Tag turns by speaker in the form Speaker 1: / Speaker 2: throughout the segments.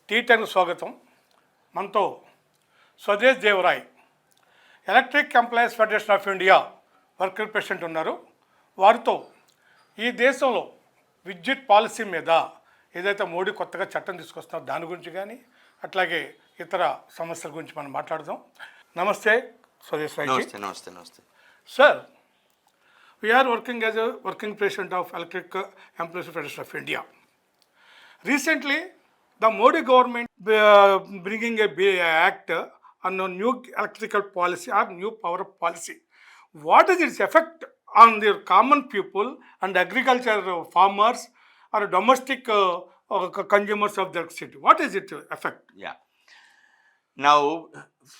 Speaker 1: T10 స్వాగతం. మనతో Swadesh Devroy electric employees federation of India worker president ఉన్నారు. వారితో ఈ దేశంలో విద్యుత్ పాలసీ మీద ఏదైతే మోడీ కొత్తగా చట్టం తీసుకొస్తున్నారో దాని గురించి కానీ అట్లాగే ఇతర సమస్యల గురించి మనం మాట్లాడదాం. నమస్తే స్వదేశ్ రాయ్.
Speaker 2: నమస్తే
Speaker 1: sir, we are working as a working president of Electric Employees Federation of India. Recently, the Modi government bringing a act on a new electrical policy or new power policy. What is its effect on the common people and agriculture farmers or domestic consumers of the electricity? What is its effect?
Speaker 2: Yeah. Now,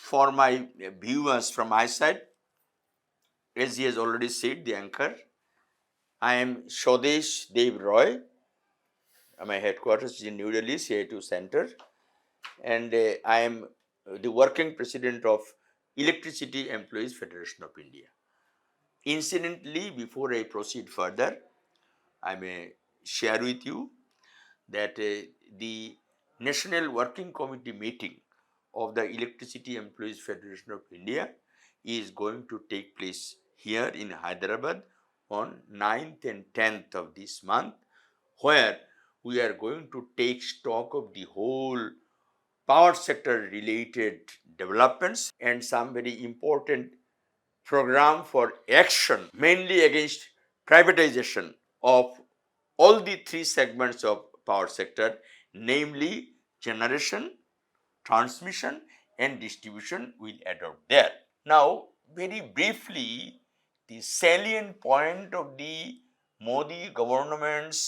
Speaker 2: for my viewers from my side, as he has already said, the anchor, I am Swadesh Dev Roy. My headquarters is in New Delhi, CI2 Center, and I am the working president of Electricity Employees Federation of India. Incidentally, before I proceed further, I may share with you that the National Working Committee meeting of the Electricity Employees Federation of India is going to take place here in Hyderabad on 9th and 10th of this month, where we are going to take stock of the whole power sector related developments and some very important program for action, mainly against privatization of all the three segments of power sector, namely generation, transmission and distribution will adopt there. Now, very briefly, the salient point of the Modi government's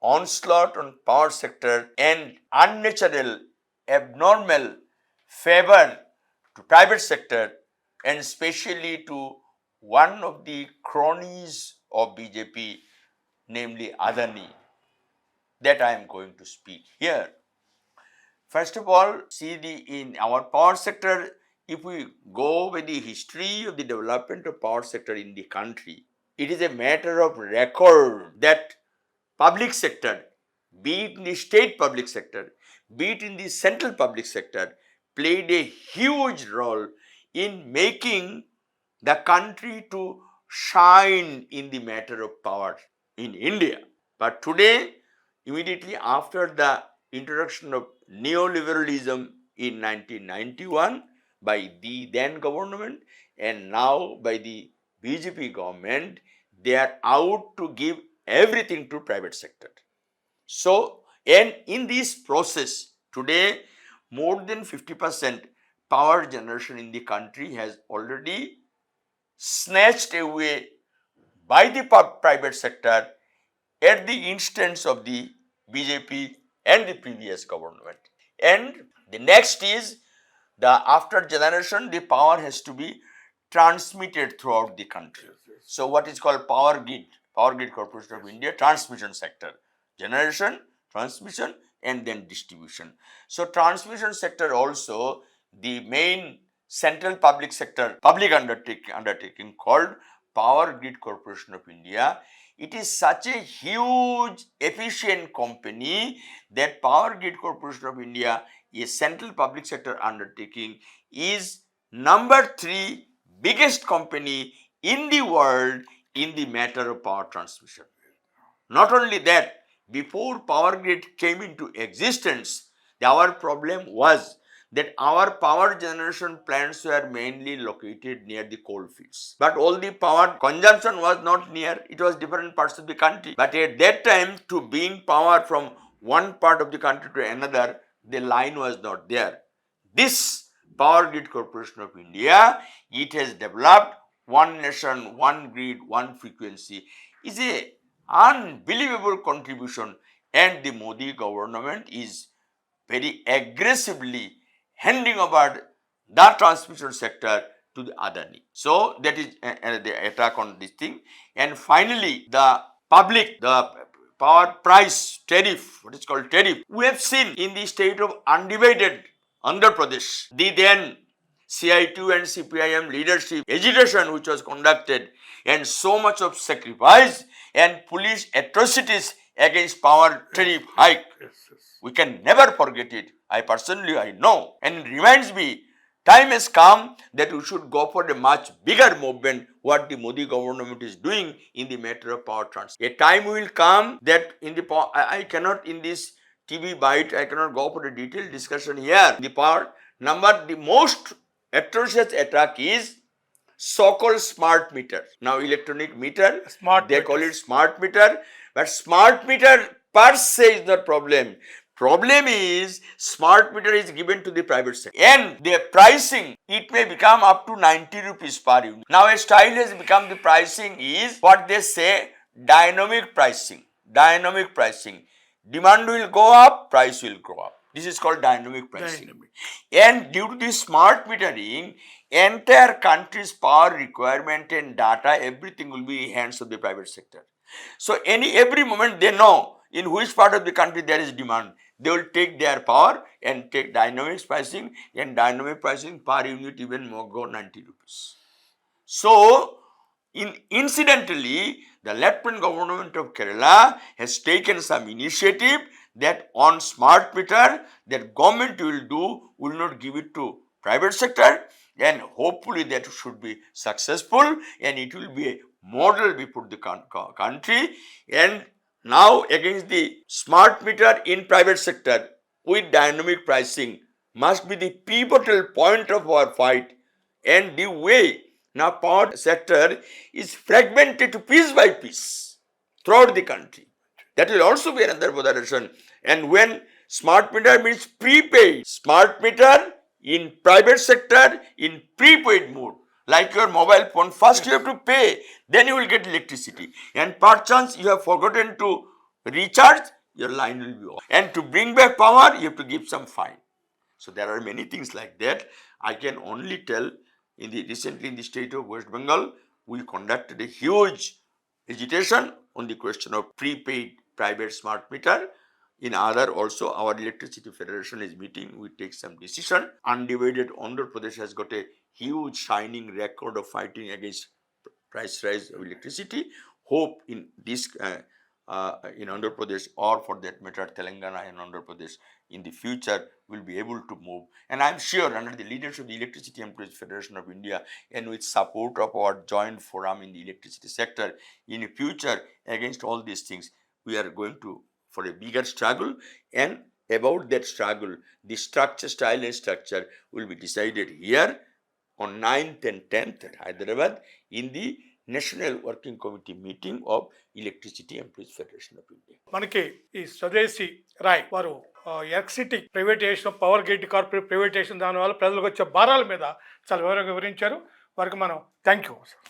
Speaker 2: onslaught on power sector and unnatural, abnormal favor to private sector and especially to one of the cronies of BJP, namely Adani, that I am going to speak here. First of all, see in our power sector, if we go with the history of the development of power sector in the country, it is a matter of record that public sector, be it in the state public sector, be it in the central public sector, played a huge role in making the country to shine in the matter of power in India. But today, immediately after the introduction of neoliberalism in 1991 by the then government and now by the BJP government, they are out to give everything to private sector. So, and in this process, today more than 50% power generation in the country has already snatched away by the private sector at the instance of the BJP and the previous government. And the next is the after generation, the power has to be transmitted throughout the country. So what is called Power Grid Corporation of India, transmission sector, generation, transmission and then distribution. So transmission sector also, the main central public sector, public undertaking called Power Grid Corporation of India. It is such a huge, efficient company that Power Grid Corporation of India, a central public sector undertaking, is number 3 biggest company in the world in the matter of power transmission. Not only that, before Power Grid came into existence, our problem was that our power generation plants were mainly located near the coal fields. But all the power consumption was not near, it was different parts of the country. But at that time, to bring power from one part of the country to another, the line was not there. This Power Grid Corporation of India, it has developed one nation, one grid, one frequency, is a unbelievable contribution, and the Modi government is very aggressively handing over the transmission sector to the Adani. So that is the attack on this thing. And finally, the power price tariff, what is called tariff, we have seen in the state of undivided Andhra Pradesh, the then CI2 and CPIM leadership agitation which was conducted, and so much of sacrifice and police atrocities against power tariff hike.
Speaker 1: Yes, yes.
Speaker 2: We can never forget it. I know. And it reminds me, time has come that we should go for a much bigger movement, what the Modi government is doing in the matter of power transfer. A time will come that in the I cannot in this TV bite, I cannot go for a detailed discussion here. The power number, the most atrocious attack is so-called smart meter. Now electronic meter,
Speaker 1: Smart
Speaker 2: they call
Speaker 1: meters.
Speaker 2: it smart meter, but smart meter per se is not problem. Problem is smart meter is given to the private sector and their pricing, it may become up to 90 rupees per unit. Now a style has become, the pricing is what they say dynamic pricing. Dynamic pricing. Demand will go up, price will go up. This is called dynamic pricing.
Speaker 1: Dynamic.
Speaker 2: And due to this smart metering, entire country's power requirement and data, everything will be in hands of the private sector. So every moment they know in which part of the country there is demand. They will take their power and take dynamic pricing, and dynamic pricing per unit even more go 90 rupees. So, incidentally, the Lieutenant Government of Kerala has taken some initiative that on smart meter that government will not give it to private sector, and hopefully that should be successful and it will be a model before the country. And now against the smart meter in private sector with dynamic pricing must be the pivotal point of our fight. And the way now power sector is fragmented to piece by piece throughout the country, that will also be another botheration. And when smart meter means prepaid, smart meter in private sector in prepaid mode, like your mobile phone, first you have to pay, then you will get electricity, and perchance you have forgotten to recharge, your line will be off, and to bring back power you have to give some fine. So there are many things like that. I can only tell recently in the state of West Bengal, we conducted a huge agitation on the question of prepaid private smart meter. In other also, our electricity federation is meeting, we take some decision. Undivided Andhra Pradesh has got a huge shining record of fighting against price rise of electricity. Hope in this in Andhra Pradesh, or for that matter Telangana and Andhra Pradesh in the future will be able to move. And I am sure under the leadership of the Electricity Employees Federation of India and with support of our joint forum in the electricity sector, in the future against all these things, we are going to for a bigger struggle. And about that struggle, the structure, style and structure will be decided here on 9th and 10th at Hyderabad in the National Working Committee meeting of Electricity Employees Federation of India.
Speaker 1: మనకి ఈ స్వదేశీ రాయ్ వారు electricity privatisation, power grid corporate privatisation, దానివల్ల ప్రజలకు వచ్చే భారాల మీద చాలా వివరంగా వివరించారు. వారికి మనం థ్యాంక్ యూ సార్.